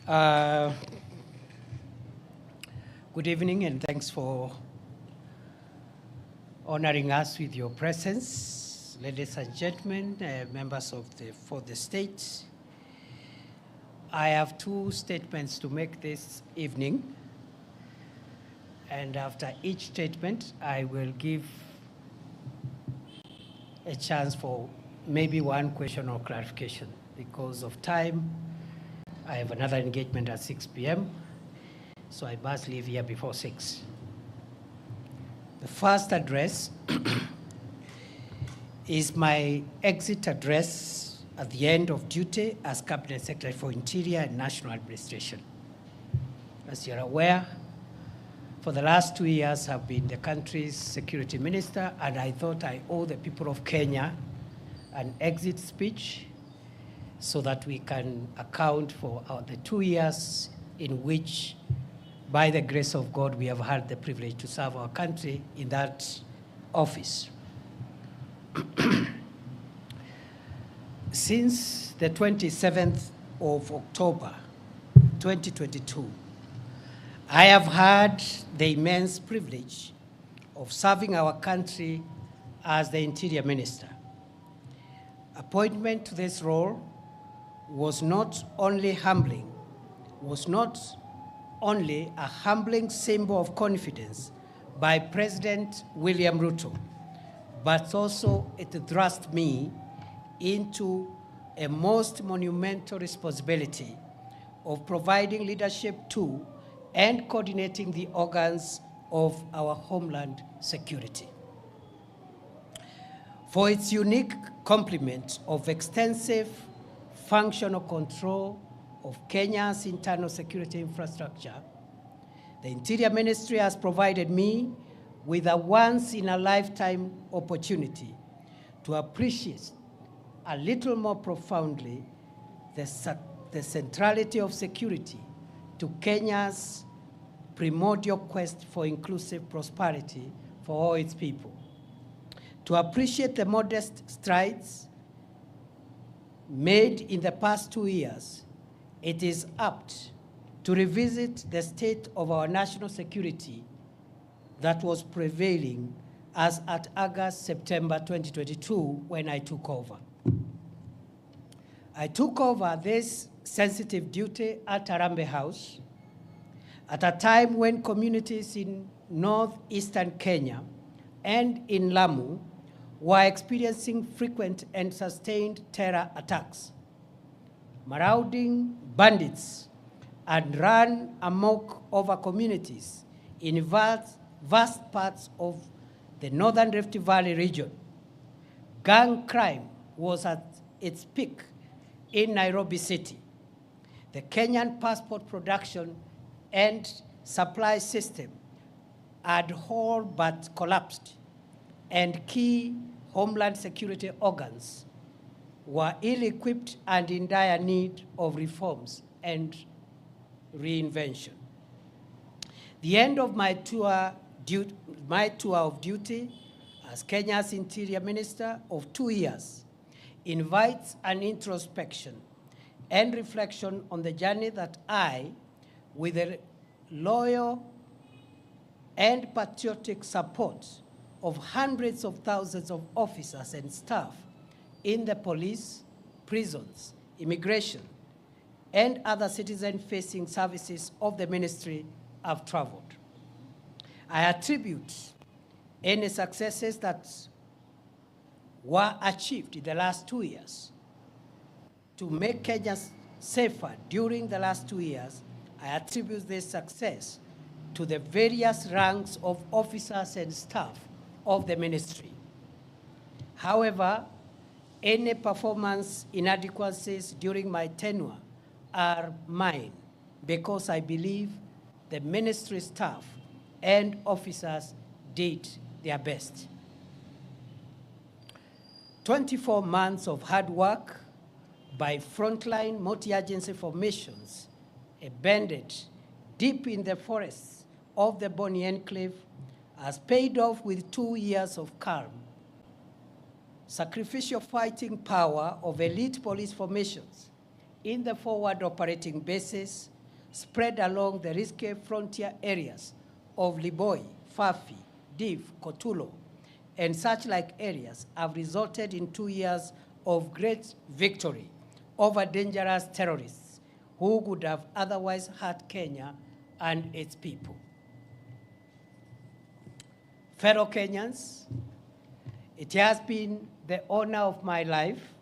Good evening, and thanks for honoring us with your presence. Ladies and gentlemen, members of the state, I have two statements to make this evening. And after each statement, I will give a chance for maybe one question or clarification. Because of time, I have another engagement at 6 p.m., so I must leave here before 6. The first address is my exit address at the end of duty as Cabinet Secretary for Interior and National Administration. As you're aware, for the last 2 years, I've been the country's security minister, and I thought I owe the people of Kenya an exit speech so that we can account for the 2 years in which, by the grace of God, we have had the privilege to serve our country in that office. Since the 27th of October, 2022, I have had the immense privilege of serving our country as the Interior Minister. Appointment to this role was not only a humbling symbol of confidence by President William Ruto, but also it thrust me into a most monumental responsibility of providing leadership to and coordinating the organs of our homeland security. For its unique complement of extensive functional control of Kenya's internal security infrastructure, the Interior Ministry has provided me with a once-in-a-lifetime opportunity to appreciate a little more profoundly the centrality of security to Kenya's primordial quest for inclusive prosperity for all its people. To appreciate the modest strides made in the past 2 years, it is apt to revisit the state of our national security that was prevailing as at August-September 2022 when I took over. I took over this sensitive duty at Harambee House at a time when communities in northeastern Kenya and in Lamu were experiencing frequent and sustained terror attacks. Marauding bandits had run amok over communities in vast parts of the northern Rift Valley region. Gang crime was at its peak in Nairobi City. The Kenyan passport production and supply system had all but collapsed, and key homeland security organs were ill-equipped and in dire need of reforms and reinvention. The end of my tour of duty as Kenya's Interior Minister of 2 years invites an introspection and reflection on the journey that I, with the loyal and patriotic support of hundreds of thousands of officers and staff in the police, prisons, immigration, and other citizen-facing services of the ministry, have traveled. I attribute any successes that were achieved in the last 2 years to make Kenya safer during the last 2 years. I attribute this success to the various ranks of officers and staff of the ministry. However, any performance inadequacies during my tenure are mine because I believe the ministry staff and officers did their best. 24 months of hard work by frontline multi-agency formations embedded deep in the forests of the Boni Enclave has paid off with 2 years of calm. Sacrificial fighting power of elite police formations in the forward operating bases spread along the risky frontier areas of Liboi, Fafi, Div, Kotulo, and such like areas have resulted in 2 years of great victory over dangerous terrorists who would have otherwise hurt Kenya and its people. Fellow Kenyans, it has been the honor of my life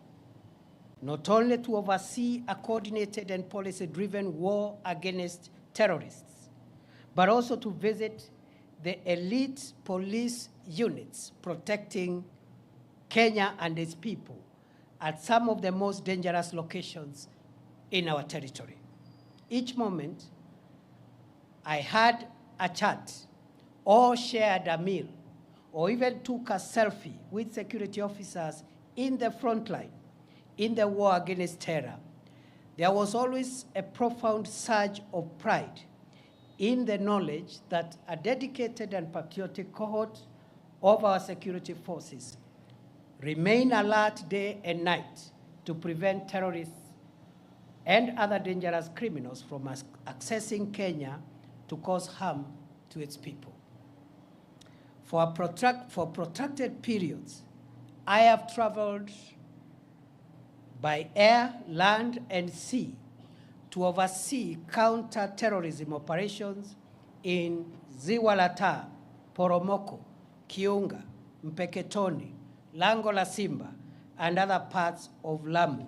not only to oversee a coordinated and policy-driven war against terrorists, but also to visit the elite police units protecting Kenya and its people at some of the most dangerous locations in our territory. Each moment, I had a chat or shared a meal or even took a selfie with security officers in the front line in the war against terror. There was always a profound surge of pride in the knowledge that a dedicated and patriotic cohort of our security forces remain alert day and night to prevent terrorists and other dangerous criminals from accessing Kenya to cause harm to its people. For protracted periods, I have traveled by air, land, and sea to oversee counter-terrorism operations in Ziwa la Taa, Poromoko, Kiunga, Mpeketoni, Lango la Simba, and other parts of Lamu,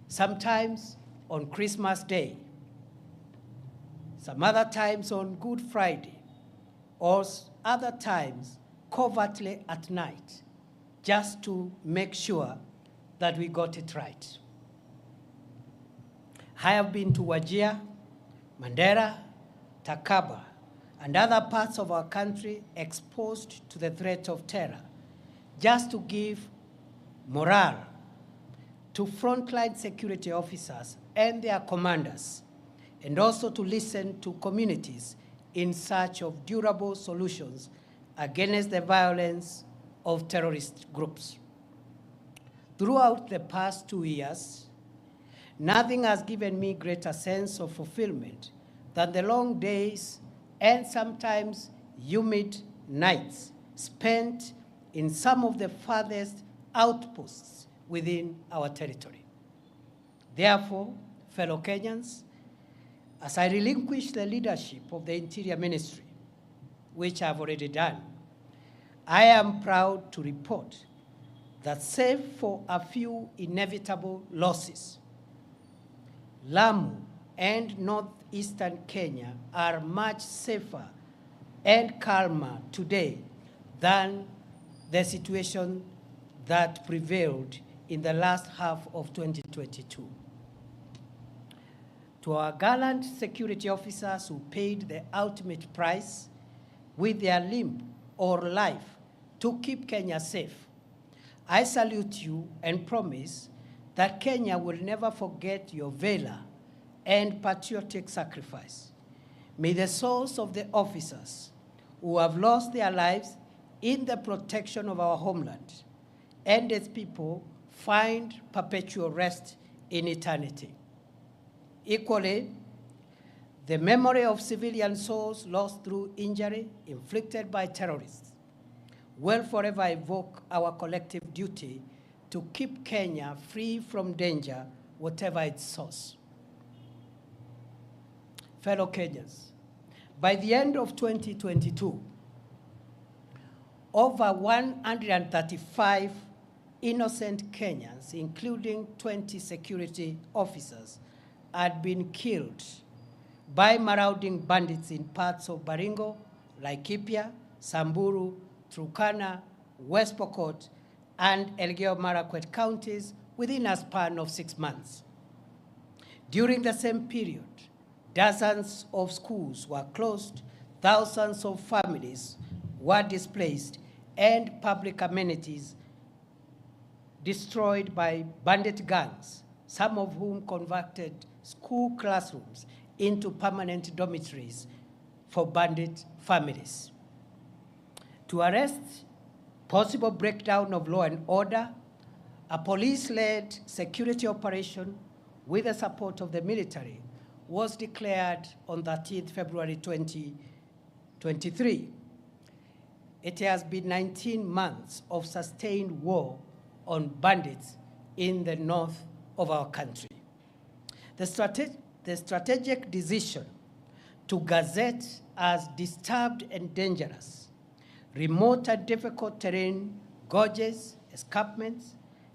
sometimes on Christmas Day, some other times on Good Friday, or other times covertly at night, just to make sure that we got it right. I have been to Wajir, Mandera, Takaba, and other parts of our country exposed to the threat of terror, just to give morale to frontline security officers and their commanders, and also to listen to communities in search of durable solutions against the violence of terrorist groups. Throughout the past 2 years, nothing has given me greater sense of fulfillment than the long days and sometimes humid nights spent in some of the farthest outposts within our territory. Therefore, fellow Kenyans, as I relinquish the leadership of the Interior Ministry, which I've already done, I am proud to report that save for a few inevitable losses, Lamu and northeastern Kenya are much safer and calmer today than the situation that prevailed in the last half of 2022. To our gallant security officers who paid the ultimate price with their limb or life to keep Kenya safe, I salute you and promise that Kenya will never forget your valor and patriotic sacrifice. May the souls of the officers who have lost their lives in the protection of our homeland and its people find perpetual rest in eternity. Equally, the memory of civilian souls lost through injury inflicted by terrorists will forever evoke our collective duty to keep Kenya free from danger, whatever its source. Fellow Kenyans, by the end of 2022, over 135 innocent Kenyans, including 20 security officers, had been killed by marauding bandits in parts of Baringo, Laikipia, Samburu, Turkana, West Pokot, and Elgeyo-Marakwet counties within a span of 6 months. During the same period, dozens of schools were closed, thousands of families were displaced, and public amenities destroyed by bandit gangs, some of whom converted school classrooms into permanent dormitories for bandit families. To arrest possible breakdown of law and order, a police-led security operation with the support of the military, was declared on 13th February 2023. It has been 19 months of sustained war on bandits in the north of our country. The strategic decision to gazette as disturbed and dangerous, remote and difficult terrain, gorges, escarpments,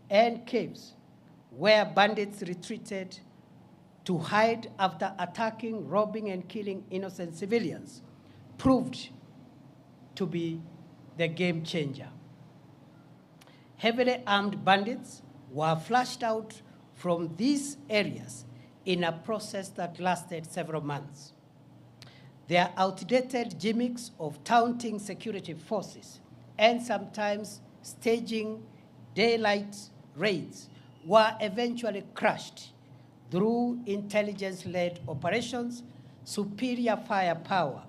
and caves where bandits retreated to hide after attacking, robbing, and killing innocent civilians proved to be the game changer. Heavily armed bandits were flushed out from these areas in a process that lasted several months. Their outdated gimmicks of taunting security forces and sometimes staging daylight raids were eventually crushed through intelligence-led operations, superior firepower,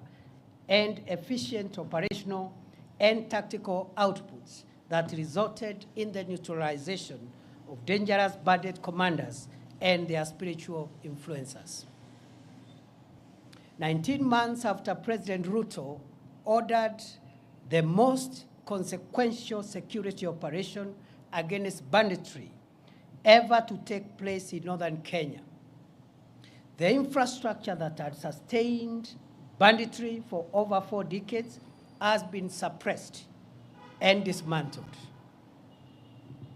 and efficient operational and tactical outputs that resulted in the neutralization of dangerous bandit commanders and their spiritual influencers. 19 months after President Ruto ordered the most consequential security operation against banditry ever to take place in northern Kenya, the infrastructure that had sustained banditry for over 4 decades has been suppressed and dismantled.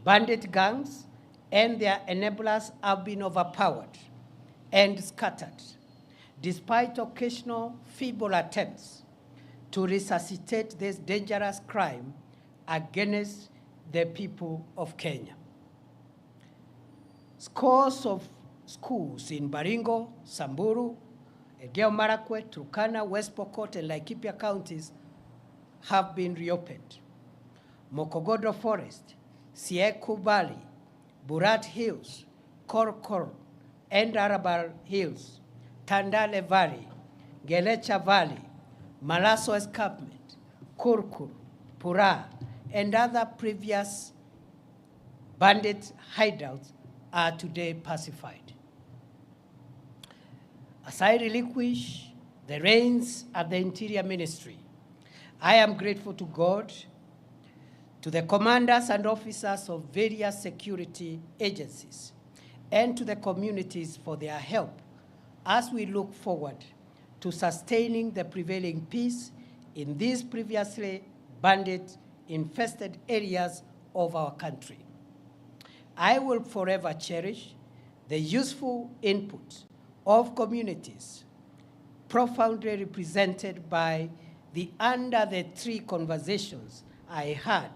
Bandit gangs and their enablers have been overpowered and scattered, despite occasional feeble attempts to resuscitate this dangerous crime against the people of Kenya. Scores of schools in Baringo, Samburu, Elgeyo Marakwet, Turkana, West Pokot, and Laikipia counties have been reopened. Mokogodo Forest, Sieku Valley, Burat Hills, Korkor, and Arabal Hills, Tandale Valley, Gelecha Valley, Malaso Escarpment, Kurkur, Pura, and other previous bandit hideouts are today pacified. As I relinquish the reins at the Interior Ministry, I am grateful to God, to the commanders and officers of various security agencies, and to the communities for their help as we look forward to sustaining the prevailing peace in these previously bandit-infested areas of our country. I will forever cherish the useful input of communities profoundly represented by the Under the Tree conversations I had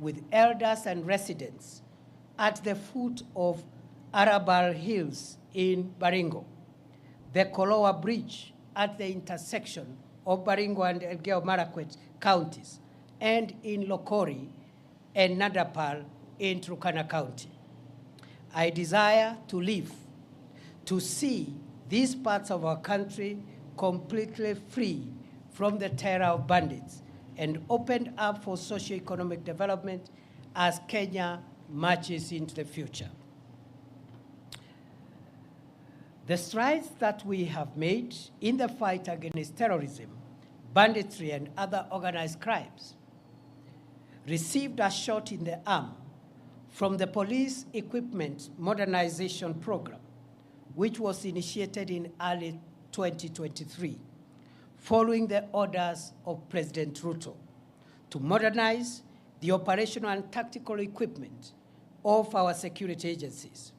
with elders and residents at the foot of Arabal Hills in Baringo, the Kolowa Bridge at the intersection of Baringo and Elgeyo Marakwet counties, and in Lokori and Nadapal in Turkana County. I desire to live to see these parts of our country completely free from the terror of bandits and opened up for socio-economic development as Kenya marches into the future. The strides that we have made in the fight against terrorism, banditry, and other organized crimes received a shot in the arm from the Police Equipment Modernization Program, which was initiated in early 2023, following the orders of President Ruto to modernize the operational and tactical equipment of our security agencies.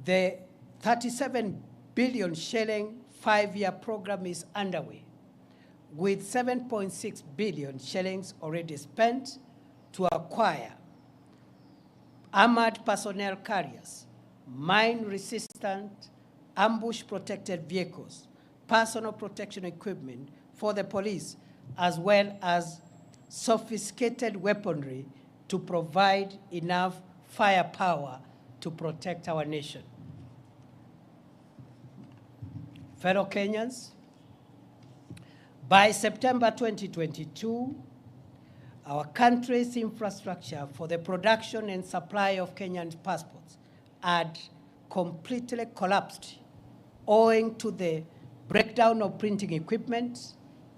The 37 billion shilling 5-year program is underway, with 7.6 billion shillings already spent to acquire armored personnel carriers, mine-resistant, ambush-protected vehicles, personal protection equipment for the police, as well as sophisticated weaponry to provide enough firepower to protect our nation. Fellow Kenyans, by September 2022, our country's infrastructure for the production and supply of Kenyan passports had completely collapsed owing to the breakdown of printing equipment,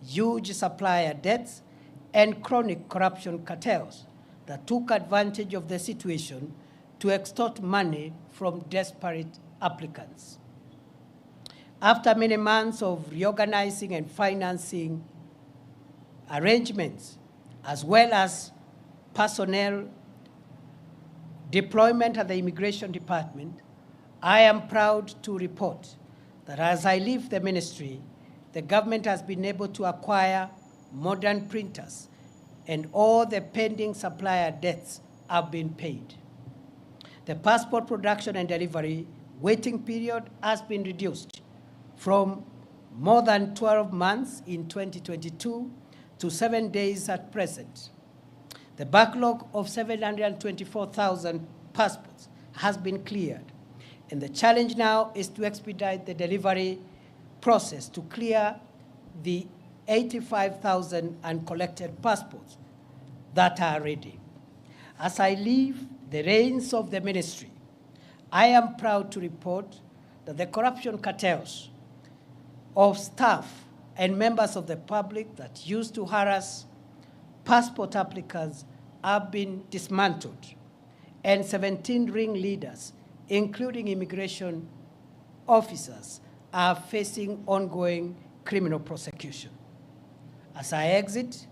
huge supplier debts, and chronic corruption cartels that took advantage of the situation to extort money from desperate applicants. After many months of reorganizing and financing arrangements, as well as personnel deployment at the Immigration Department, I am proud to report that as I leave the ministry, the government has been able to acquire modern printers and all the pending supplier debts have been paid. The passport production and delivery waiting period has been reduced from more than 12 months in 2022 to 7 days at present. The backlog of 724,000 passports has been cleared, and the challenge now is to expedite the delivery process to clear the 85,000 uncollected passports that are ready. As I leave the reins of the ministry, I am proud to report that the corruption cartels of staff and members of the public that used to harass passport applicants have been dismantled, and 17 ringleaders, including immigration officers, are facing ongoing criminal prosecution. As I exit,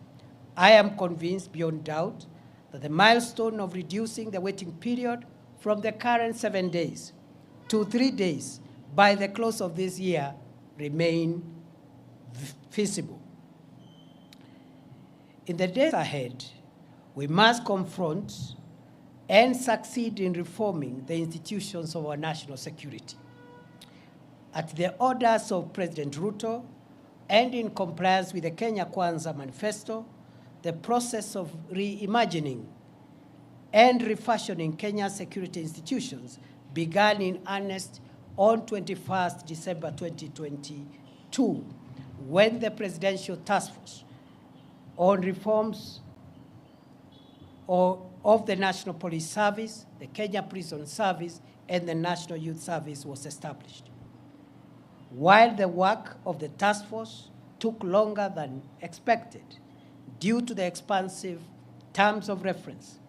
I am convinced beyond doubt that the milestone of reducing the waiting period from the current 7 days to 3 days by the close of this year remain feasible. In the days ahead, we must confront and succeed in reforming the institutions of our national security. At the orders of President Ruto and in compliance with the Kenya Kwanza Manifesto, the process of reimagining and refashioning Kenya's security institutions began in earnest on 21st December 2022, when the Presidential Task Force on reforms of the National Police Service, the Kenya Prison Service, and the National Youth Service was established. While the work of the task force took longer than expected due to the expansive terms of reference,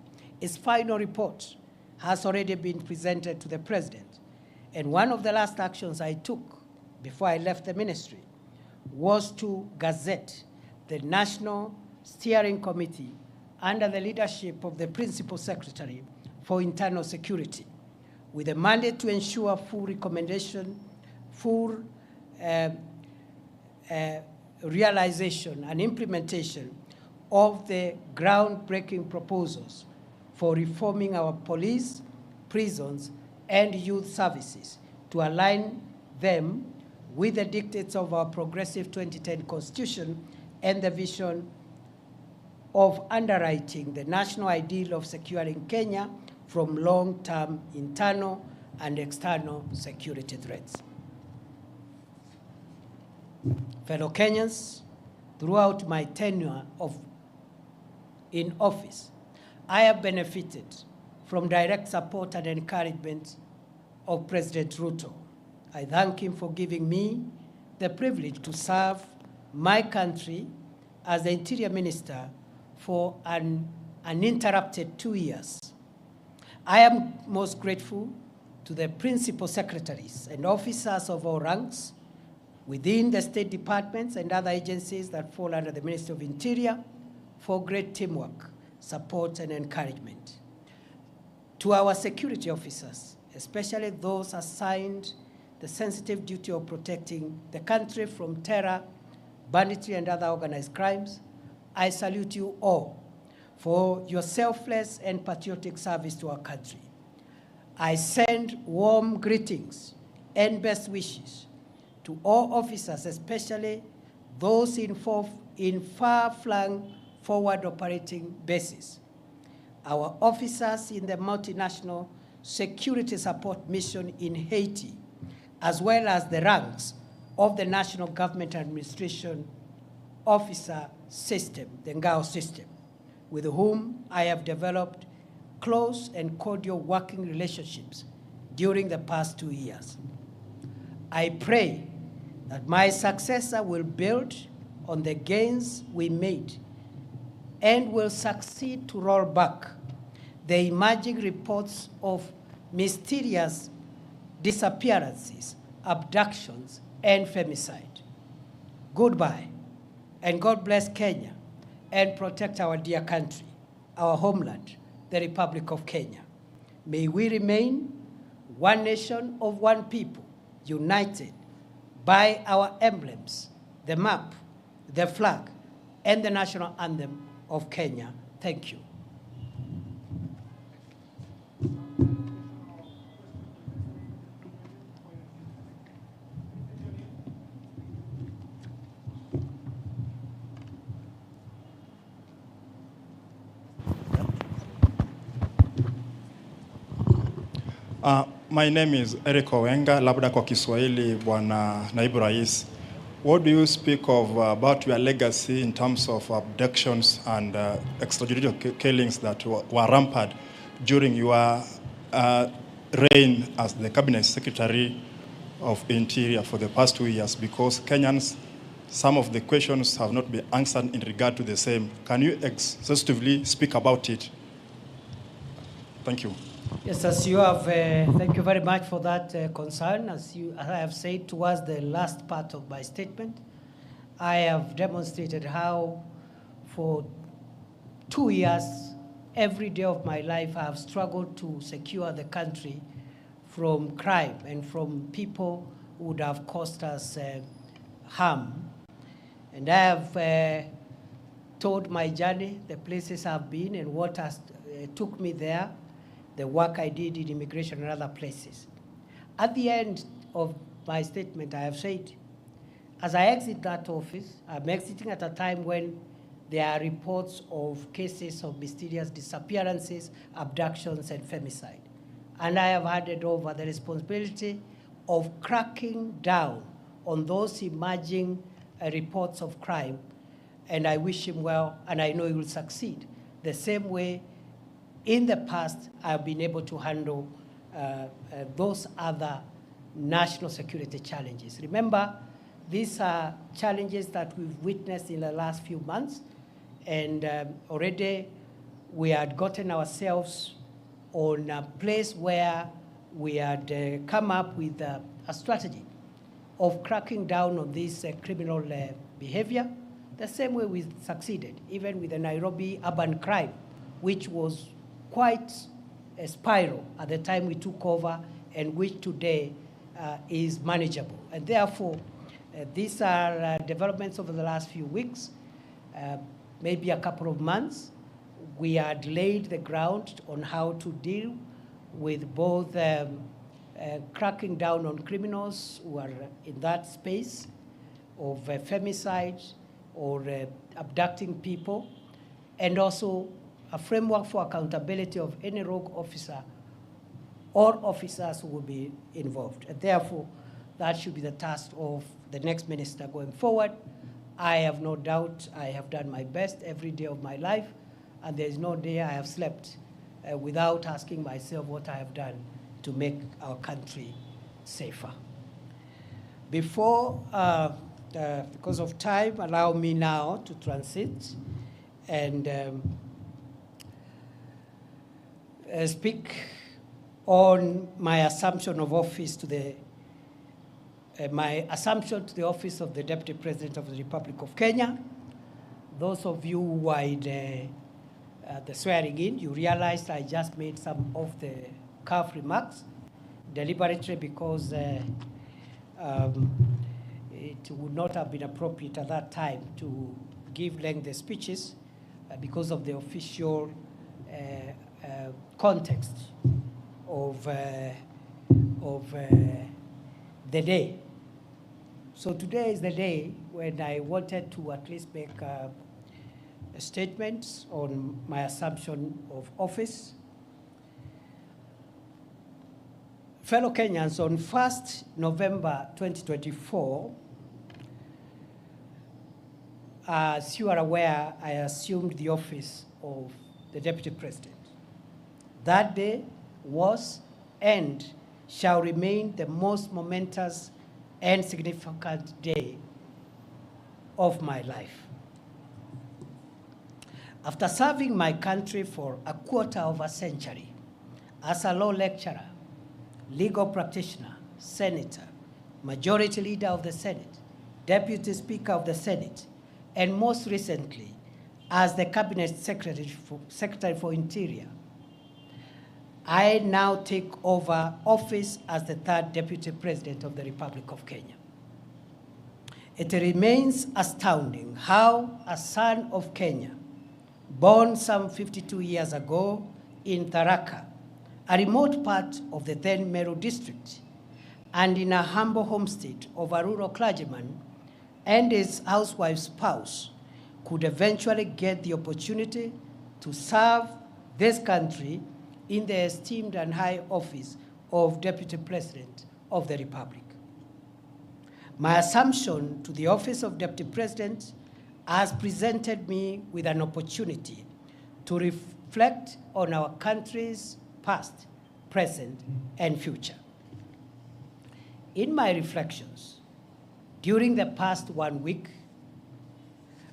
its final report has already been presented to the President. And one of the last actions I took before I left the ministry was to gazette the National Steering Committee under the leadership of the Principal Secretary for Internal Security, with a mandate to ensure full realization and implementation of the groundbreaking proposals for reforming our police, prisons, and youth services to align them with the dictates of our progressive 2010 Constitution and the vision of underwriting the national ideal of securing Kenya from long-term internal and external security threats. Fellow Kenyans, throughout my tenure in office, I have benefited from direct support and encouragement of President Ruto. I thank him for giving me the privilege to serve my country as the Interior Minister for an uninterrupted 2 years. I am most grateful to the principal secretaries and officers of all ranks within the state departments and other agencies that fall under the Ministry of Interior for great teamwork, support, and encouragement. To our security officers, especially those assigned the sensitive duty of protecting the country from terror, banditry, and other organized crimes, I salute you all for your selfless and patriotic service to our country. I send warm greetings and best wishes to all officers, especially those in far-flung forward operating bases, our officers in the multinational security support mission in Haiti, as well as the ranks of the National Government Administration Officer System, the NGAO system, with whom I have developed close and cordial working relationships during the past 2 years. I pray that my successor will build on the gains we made and will succeed to roll back the emerging reports of mysterious disappearances, abductions, and femicide. Goodbye, and God bless Kenya and protect our dear country, our homeland, the Republic of Kenya. May we remain one nation of one people, united by our emblems, the map, the flag, and the national anthem of Kenya. Thank you. My name is Eric Owenga, labda kwa Kiswahili, Bwana Naibu Rais. What do you speak of about your legacy in terms of abductions and extrajudicial killings that were rampant during your reign as the Cabinet Secretary of Interior for the past 2 years? Because Kenyans, some of the questions have not been answered in regard to the same. Can you exhaustively speak about it? Thank you. Yes, as you have, thank you very much for that concern. As I have said towards the last part of my statement, I have demonstrated how for 2 years, every day of my life, I have struggled to secure the country from crime and from people who would have caused us harm. And I have told my journey, the places I've been and what has took me there, the work I did in immigration and other places. At the end of my statement, I have said, as I exit that office, I'm exiting at a time when there are reports of cases of mysterious disappearances, abductions, and femicide. And I have handed over the responsibility of cracking down on those emerging reports of crime. And I wish him well, and I know he will succeed. The same way in the past, I've been able to handle those other national security challenges. Remember, these are challenges that we've witnessed in the last few months, and already we had gotten ourselves on a place where we had come up with a strategy of cracking down on this criminal behavior, the same way we succeeded, even with the Nairobi urban crime, which was quite a spiral at the time we took over, and which today is manageable. And therefore, these are developments over the last few weeks, maybe a couple of months. We had laid the ground on how to deal with both cracking down on criminals who are in that space of femicide or abducting people, and also a framework for accountability of any rogue officer or officers who will be involved. And therefore, that should be the task of the next minister going forward. I have no doubt I have done my best every day of my life, and there is no day I have slept without asking myself what I have done to make our country safer. Before, because of time, allow me now to transit and speak on my assumption of office to the office of the Deputy President of the Republic of Kenya. Those of you who are in the swearing in, you realized I just made some of the cuff remarks deliberately because it would not have been appropriate at that time to give lengthy speeches because of the official context of the day. So today is the day when I wanted to at least make a statement on my assumption of office. Fellow Kenyans, on 1st November 2024, as you are aware, I assumed the office of the Deputy President. That day was and shall remain the most momentous and significant day of my life. After serving my country for a quarter of a century as a law lecturer, legal practitioner, senator, majority leader of the Senate, deputy speaker of the Senate, and most recently as the cabinet secretary for Interior, I now take over office as the third deputy president of the Republic of Kenya. It remains astounding how a son of Kenya, born some 52 years ago in Tharaka, a remote part of the then Meru district, and in a humble homestead of a rural clergyman and his housewife spouse, could eventually get the opportunity to serve this country in the esteemed and high office of Deputy President of the Republic. My assumption to the office of Deputy President has presented me with an opportunity to reflect on our country's past, present, and future. In my reflections, during the past 1 week,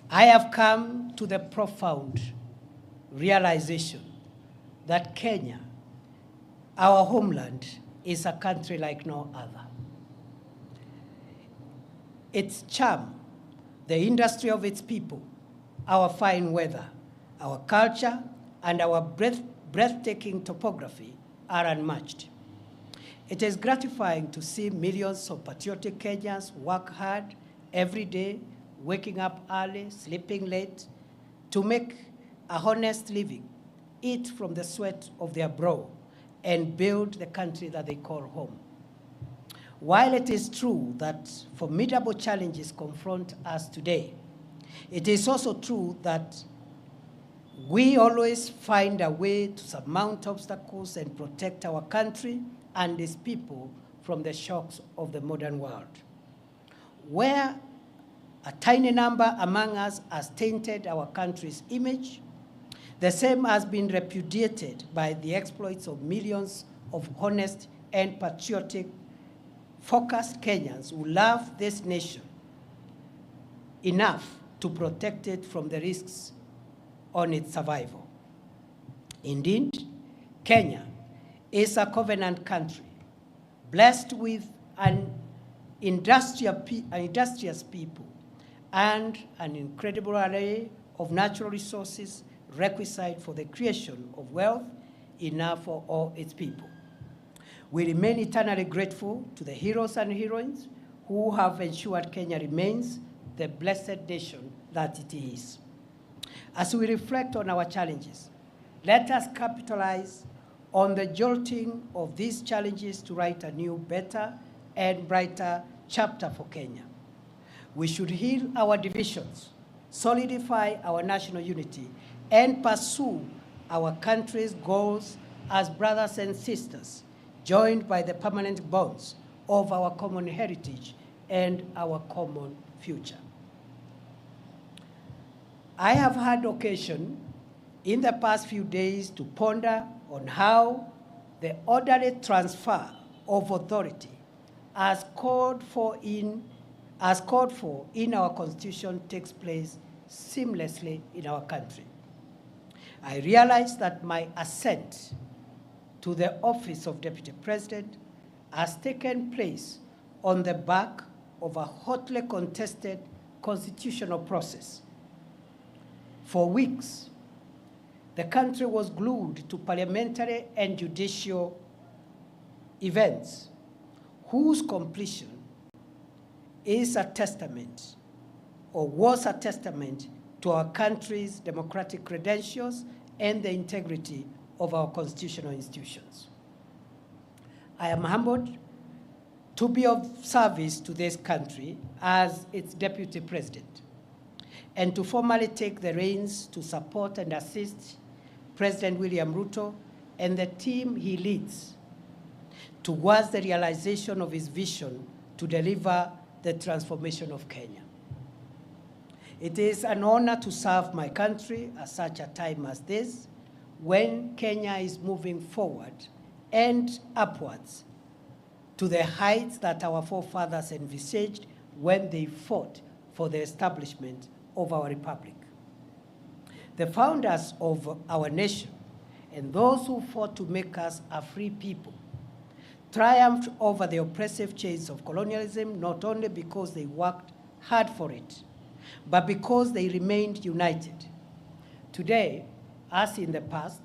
I have come to the profound realization that Kenya, our homeland, is a country like no other. Its charm, the industry of its people, our fine weather, our culture, and our breathtaking topography are unmatched. It is gratifying to see millions of patriotic Kenyans work hard every day, waking up early, sleeping late, to make a honest living, eat from the sweat of their brow, and build the country that they call home. While it is true that formidable challenges confront us today, it is also true that we always find a way to surmount obstacles and protect our country and its people from the shocks of the modern world. Where a tiny number among us has tainted our country's image, the same has been repudiated by the exploits of millions of honest and patriotic, focused Kenyans who love this nation enough to protect it from the risks on its survival. Indeed, Kenya is a covenant country, blessed with an industrious people and an incredible array of natural resources requisite for the creation of wealth enough for all its people. We remain eternally grateful to the heroes and heroines who have ensured Kenya remains the blessed nation that it is. As we reflect on our challenges, let us capitalize on the jolting of these challenges to write a new, better, and brighter chapter for Kenya. We should heal our divisions, solidify our national unity, and pursue our country's goals as brothers and sisters, joined by the permanent bonds of our common heritage and our common future. I have had occasion in the past few days to ponder on how the orderly transfer of authority as called for in our Constitution takes place seamlessly in our country. I realize that my ascent to the office of Deputy President has taken place on the back of a hotly contested constitutional process. For weeks, the country was glued to parliamentary and judicial events whose completion is a testament, or was a testament, to our country's democratic credentials and the integrity of our constitutional institutions. I am humbled to be of service to this country as its Deputy President, and to formally take the reins to support and assist President William Ruto and the team he leads towards the realization of his vision to deliver the transformation of Kenya. It is an honor to serve my country at such a time as this, when Kenya is moving forward and upwards to the heights that our forefathers envisaged when they fought for the establishment of our republic. The founders of our nation and those who fought to make us a free people triumphed over the oppressive chains of colonialism not only because they worked hard for it, but because they remained united. Today, as in the past,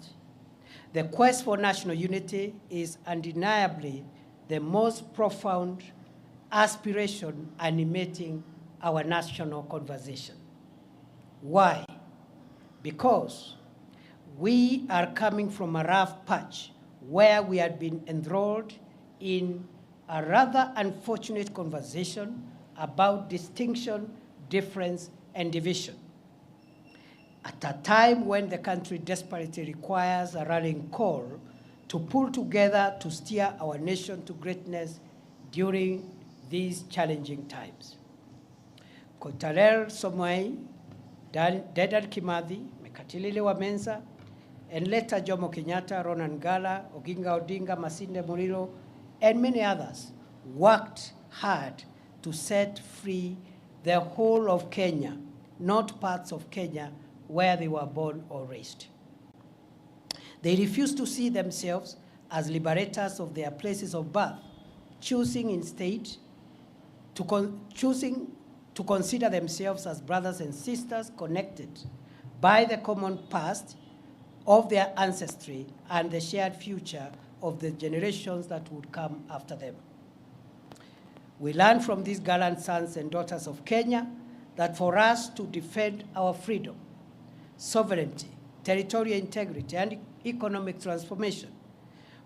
the quest for national unity is undeniably the most profound aspiration animating our national conversation. Why? Because we are coming from a rough patch where we had been enthralled in a rather unfortunate conversation about distinction, difference, and division. At a time when the country desperately requires a rallying call to pull together to steer our nation to greatness during these challenging times. Kotaler Somai, Dedan Kimathi, Mekatilile Wamenza, and later Jomo Kenyatta, Ronan Gala, Oginga Odinga, Masinde Muliro, and many others worked hard to set free the whole of Kenya, not parts of Kenya where they were born or raised. They refused to see themselves as liberators of their places of birth, choosing instead to consider themselves as brothers and sisters connected by the common past of their ancestry and the shared future of the generations that would come after them. We learn from these gallant sons and daughters of Kenya that for us to defend our freedom, sovereignty, territorial integrity, and economic transformation,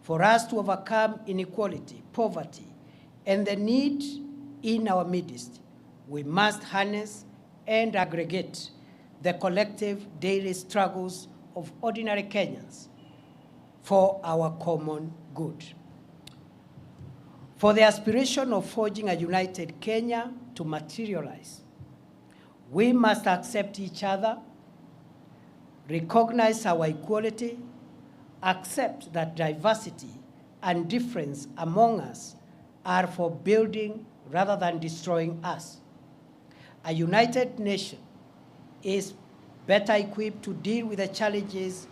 for us to overcome inequality, poverty, and the need in our midst, we must harness and aggregate the collective daily struggles of ordinary Kenyans for our common good. For the aspiration of forging a united Kenya to materialize, we must accept each other, recognize our equality, accept that diversity and difference among us are for building rather than destroying us. A united nation is better equipped to deal with the challenges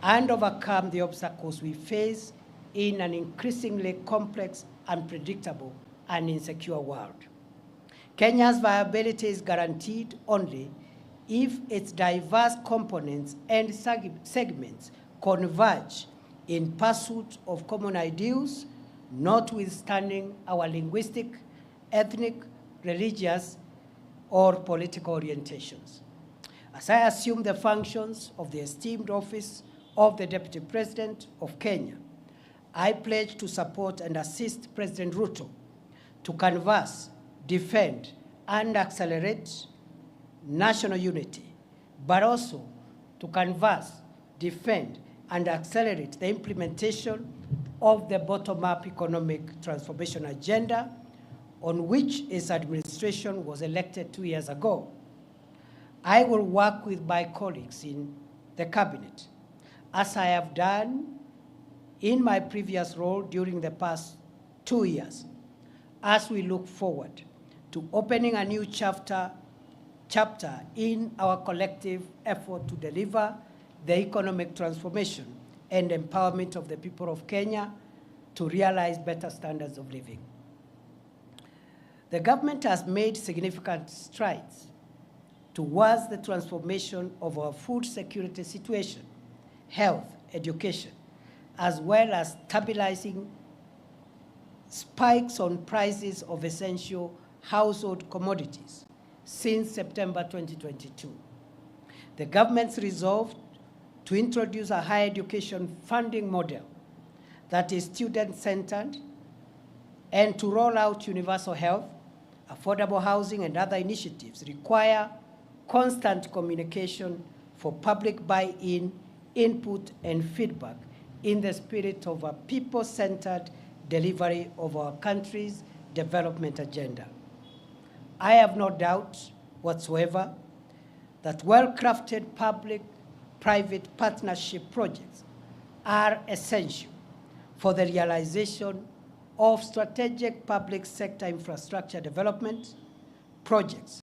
and overcome the obstacles we face in an increasingly complex, unpredictable, and insecure world. Kenya's viability is guaranteed only if its diverse components and segments converge in pursuit of common ideals, notwithstanding our linguistic, ethnic, religious, or political orientations. As I assume the functions of the esteemed office of the Deputy President of Kenya, I pledge to support and assist President Ruto to canvass, defend, and accelerate national unity, but also to canvass, defend, and accelerate the implementation of the bottom-up economic transformation agenda on which his administration was elected 2 years ago. I will work with my colleagues in the cabinet, as I have done in my previous role during the past 2 years, as we look forward to opening a new chapter in our collective effort to deliver the economic transformation and empowerment of the people of Kenya to realize better standards of living. The government has made significant strides towards the transformation of our food security situation, health, education, as well as stabilizing spikes on prices of essential household commodities since September 2022. The government's resolve to introduce a higher education funding model that is student-centered and to roll out universal health, affordable housing, and other initiatives require constant communication for public buy-in, input, and feedback in the spirit of a people-centered delivery of our country's development agenda. I have no doubt whatsoever that well-crafted public-private partnership projects are essential for the realization of strategic public sector infrastructure development projects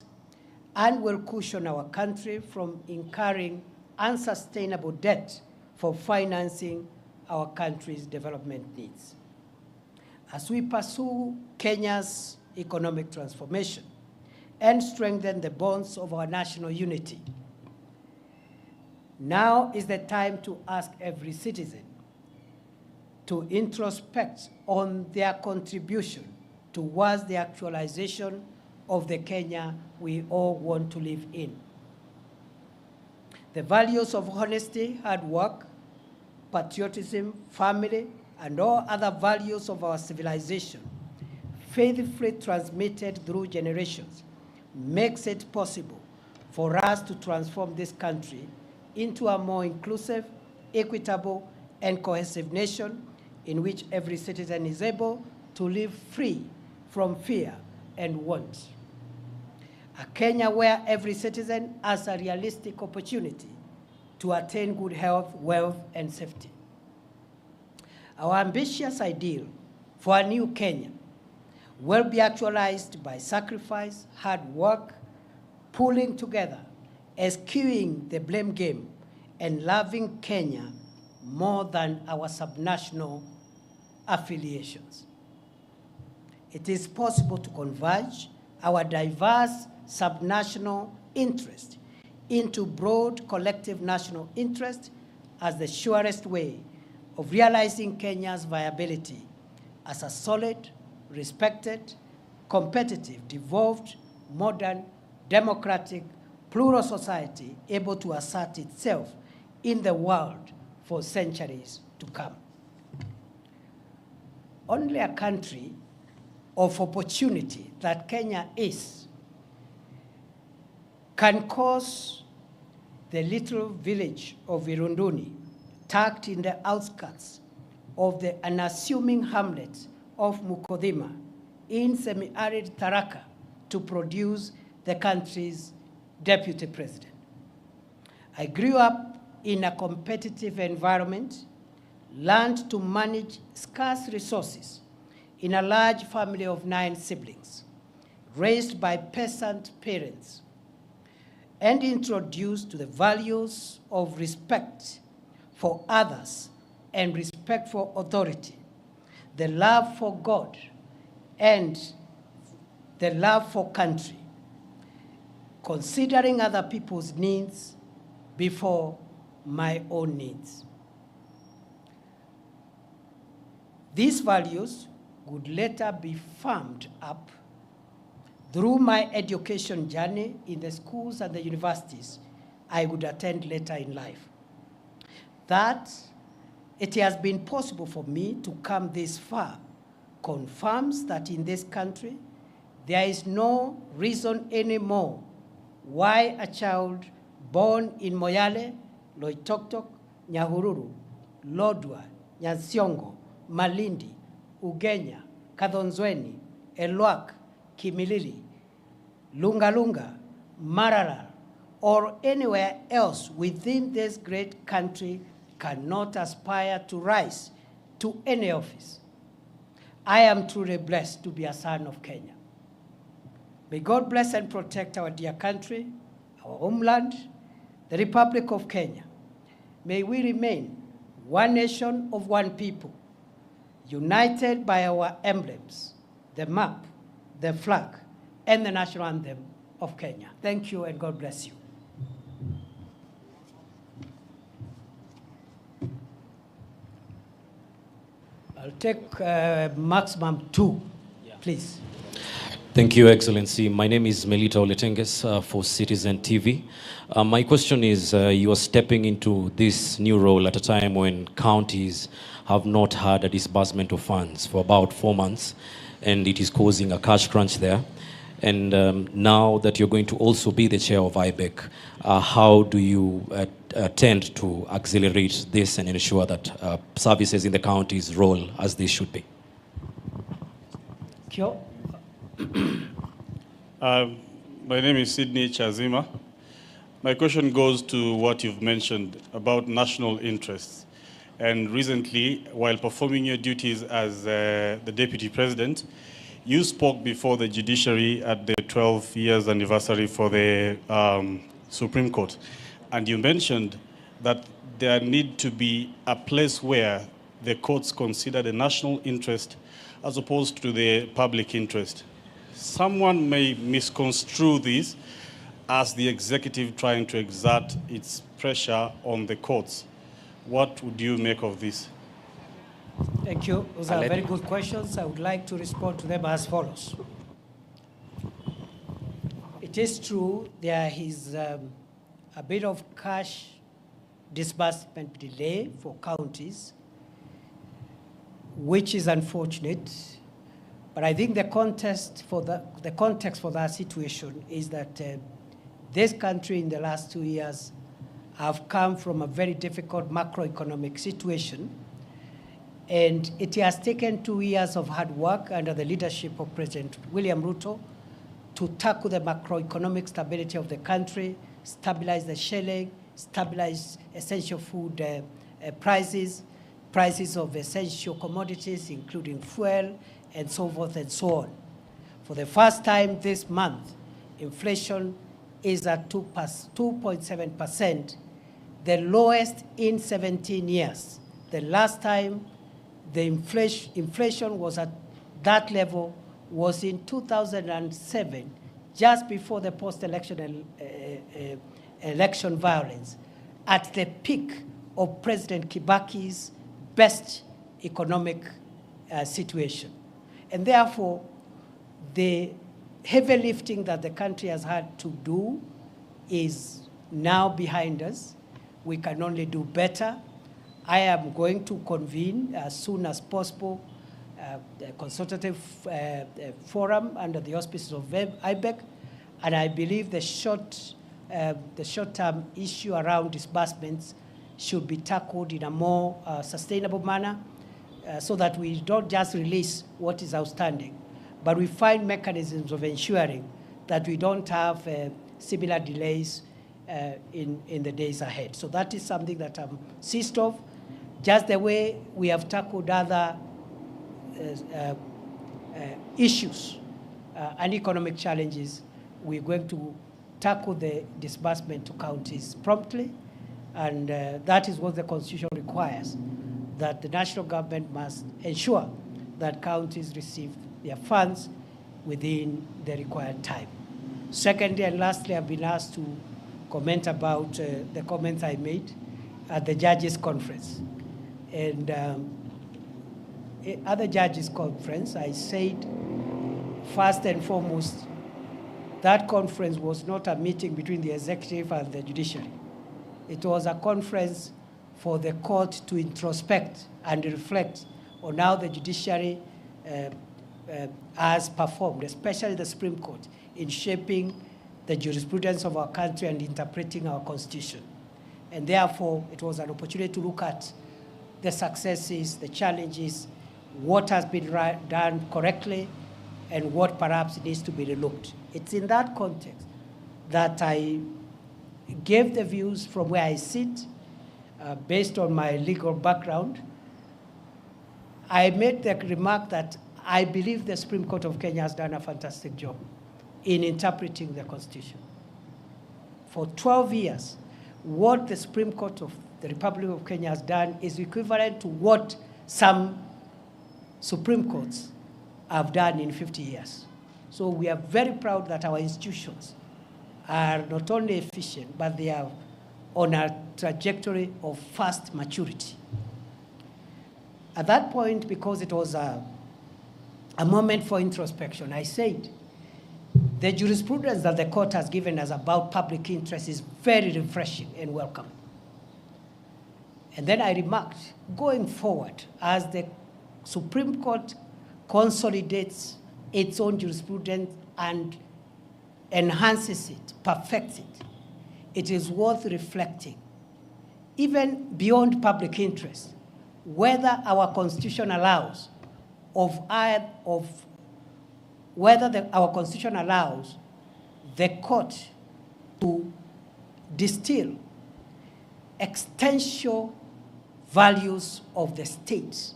and will cushion our country from incurring unsustainable debt for financing our country's development needs. As we pursue Kenya's economic transformation and strengthen the bonds of our national unity, now is the time to ask every citizen to introspect on their contribution towards the actualization of the Kenya we all want to live in. The values of honesty, hard work, patriotism, family, and all other values of our civilization, faithfully transmitted through generations, makes it possible for us to transform this country into a more inclusive, equitable, and cohesive nation in which every citizen is able to live free from fear and want. A Kenya where every citizen has a realistic opportunity to attain good health, wealth, and safety. Our ambitious ideal for a new Kenya will be actualized by sacrifice, hard work, pulling together, eschewing the blame game, and loving Kenya more than our subnational affiliations. It is possible to converge our diverse subnational interests into broad collective national interest as the surest way of realizing Kenya's viability as a solid, respected, competitive, devolved, modern, democratic, plural society able to assert itself in the world for centuries to come. Only a country of opportunity that Kenya is can cause the little village of Irunduni, tucked in the outskirts of the unassuming hamlet of Mukodhima in semi-arid Tharaka, to produce the country's deputy president. I grew up in a competitive environment, learned to manage scarce resources in a large family of 9 siblings, raised by peasant parents, and introduced to the values of respect for others and respect for authority, the love for God, and the love for country, considering other people's needs before my own needs. These values would later be firmed up through my education journey in the schools and the universities I would attend later in life. That it has been possible for me to come this far confirms that in this country, there is no reason anymore why a child born in Moyale, Loitoktok, Nyahururu, Lodwar, Nyansiongo, Malindi, Ugenya, Kadhonzweni, Elwak, Kimilili, Lungalunga, Maralal, or anywhere else within this great country cannot aspire to rise to any office. I am truly blessed to be a son of Kenya. May God bless and protect our dear country, our homeland, the Republic of Kenya. May we remain one nation of one people, united by our emblems, the map, the flag, and the national anthem of Kenya. Thank you, and God bless you. I'll take maximum 2, please. Thank you, Excellency. My name is Melita Oletenges for Citizen TV. My question is, you are stepping into this new role at a time when counties have not had a disbursement of funds for about 4 months, and it is causing a cash crunch there. And now that you're going to also be the chair of IBEC, how do you tend to accelerate this and ensure that services in the counties roll as they should be? Kyo? My name is Sydney Chazima. My question goes to what you've mentioned about national interests. And recently, while performing your duties as the Deputy President, you spoke before the judiciary at the 12 years anniversary for the Supreme Court. And you mentioned that there need to be a place where the courts consider the national interest as opposed to the public interest. Someone may misconstrue this as the executive trying to exert its pressure on the courts. What would you make of this? Thank you. Those are very good questions. I would like to respond to them as follows. It is true there is a bit of cash disbursement delay for counties, which is unfortunate. But I think the context for that situation is that this country in the last 2 years have come from a very difficult macroeconomic situation. And it has taken 2 years of hard work under the leadership of President William Ruto to tackle the macroeconomic stability of the country, stabilize the shilling, stabilize essential food prices of essential commodities, including fuel, and so forth and so on. For the first time this month, inflation is at 2.7%, the lowest in 17 years. The last time the inflation was at that level was in 2007, just before the post-election election violence, at the peak of President Kibaki's best economic situation. And therefore, the heavy lifting that the country has had to do is now behind us. We can only do better. I am going to convene as soon as possible a consultative forum under the auspices of IBEC, and I believe the short-term issue around disbursements should be tackled in a more sustainable manner so that we don't just release what is outstanding, but we find mechanisms of ensuring that we don't have similar delays in the days ahead. So that is something that I'm seized of. Just the way we have tackled other issues and economic challenges, we're going to tackle the disbursement to counties promptly, and that is what the Constitution requires, that the national government must ensure that counties receive their funds within the required time. Secondly and lastly, I've been asked to comment about the comments I made at the judges' conference. And at the judges' conference, I said, first and foremost, that conference was not a meeting between the executive and the judiciary. It was a conference for the court to introspect and reflect on how the judiciary has performed, especially the Supreme Court, in shaping the jurisprudence of our country and interpreting our Constitution. And therefore, it was an opportunity to look at the successes, the challenges, what has been done correctly, and what perhaps needs to be relooked. It's in that context that I gave the views from where I sit, based on my legal background. I made the remark that I believe the Supreme Court of Kenya has done a fantastic job in interpreting the Constitution. For 12 years, what the Supreme Court of the Republic of Kenya has done is equivalent to what some Supreme Courts have done in 50 years. So we are very proud that our institutions are not only efficient, but they are on a trajectory of fast maturity. At that point, because it was a moment for introspection, I said, the jurisprudence that the court has given us about public interest is very refreshing and welcome. And then I remarked, going forward, as the Supreme Court consolidates its own jurisprudence and enhances it, perfects it, it is worth reflecting, even beyond public interest, whether our Constitution allows our Constitution allows the court to distill extension values of the state.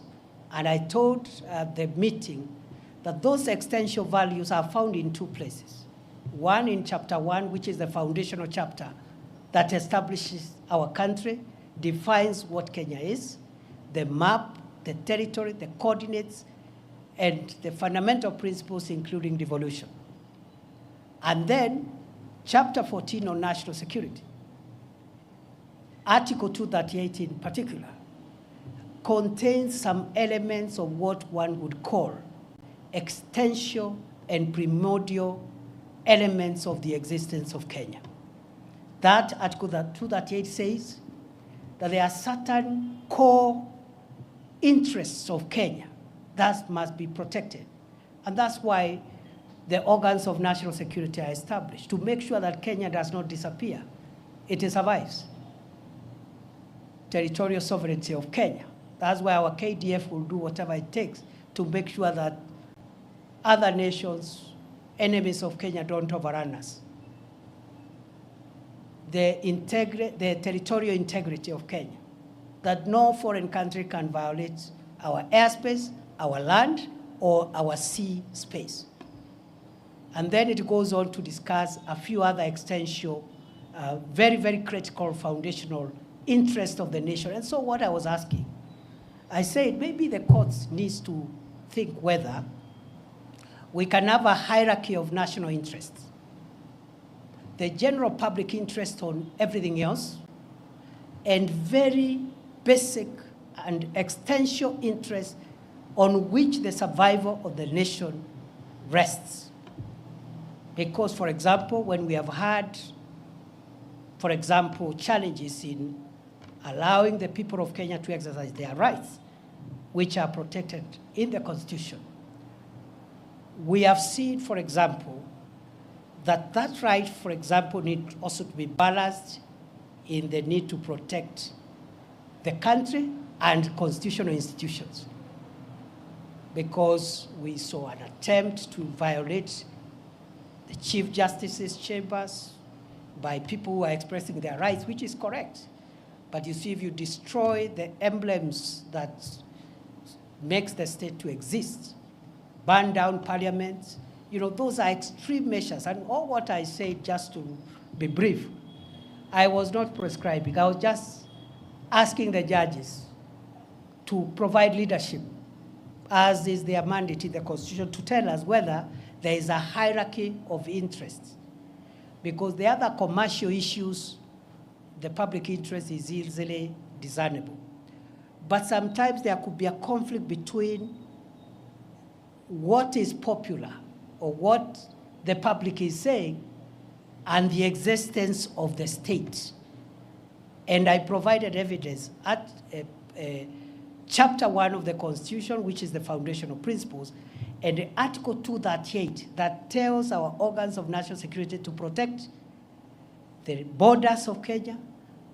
And I told the meeting that those essential values are found in two places. One in chapter 1, which is the foundational chapter that establishes our country, defines what Kenya is, the map, the territory, the coordinates, and the fundamental principles, including devolution. And then chapter 14 on national security, Article 238 in particular, contains some elements of what one would call existential and primordial elements of the existence of Kenya. That Article 238 says that there are certain core interests of Kenya that must be protected. And that's why the organs of national security are established, to make sure that Kenya does not disappear. It survives. Territorial sovereignty of Kenya. That's why our KDF will do whatever it takes to make sure that other nations, enemies of Kenya, don't overrun us. The territorial integrity of Kenya, that no foreign country can violate our airspace, our land, or our sea space. And then it goes on to discuss a few other essential, very, very critical foundational interests of the nation. And so what I was asking, I said maybe the courts needs to think whether we can have a hierarchy of national interests. The general public interest on everything else, and very basic and existential interests on which the survival of the nation rests. Because, for example, when we have had, for example, challenges in allowing the people of Kenya to exercise their rights, which are protected in the Constitution, we have seen, for example, that that right, for example, needs also to be balanced in the need to protect the country and constitutional institutions. Because we saw an attempt to violate the Chief Justice's chambers by people who are expressing their rights, which is correct. But you see, if you destroy the emblems that makes the state to exist, burn down parliament, you know, those are extreme measures. And all what I said, just to be brief, I was not prescribing. I was just asking the judges to provide leadership, as is their mandate in the Constitution, to tell us whether there is a hierarchy of interests. Because the other commercial issues, the public interest is easily discernible. But sometimes there could be a conflict between what is popular or what the public is saying and the existence of the state. And I provided evidence at chapter 1 of the Constitution, which is the foundational principles, and Article 238 that tells our organs of national security to protect the borders of Kenya,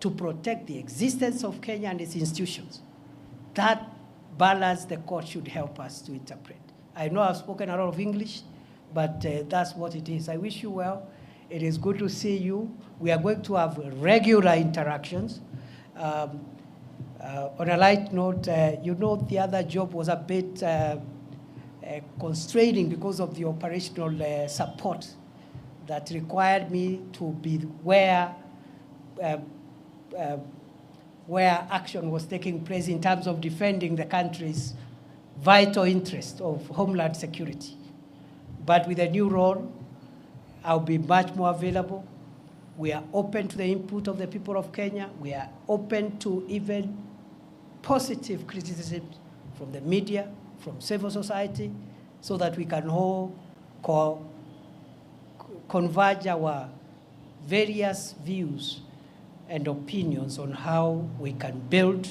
to protect the existence of Kenya and its institutions. That balance the court should help us to interpret. I know I've spoken a lot of English, but that's what it is. I wish you well. It is good to see you. We are going to have regular interactions. On a light note, you know, the other job was a bit constraining because of the operational support that required me to be where action was taking place in terms of defending the country's vital interest of homeland security. But with a new role, I'll be much more available. We are open to the input of the people of Kenya. We are open to even positive criticism from the media, from civil society, so that we can all converge our various views and opinions on how we can build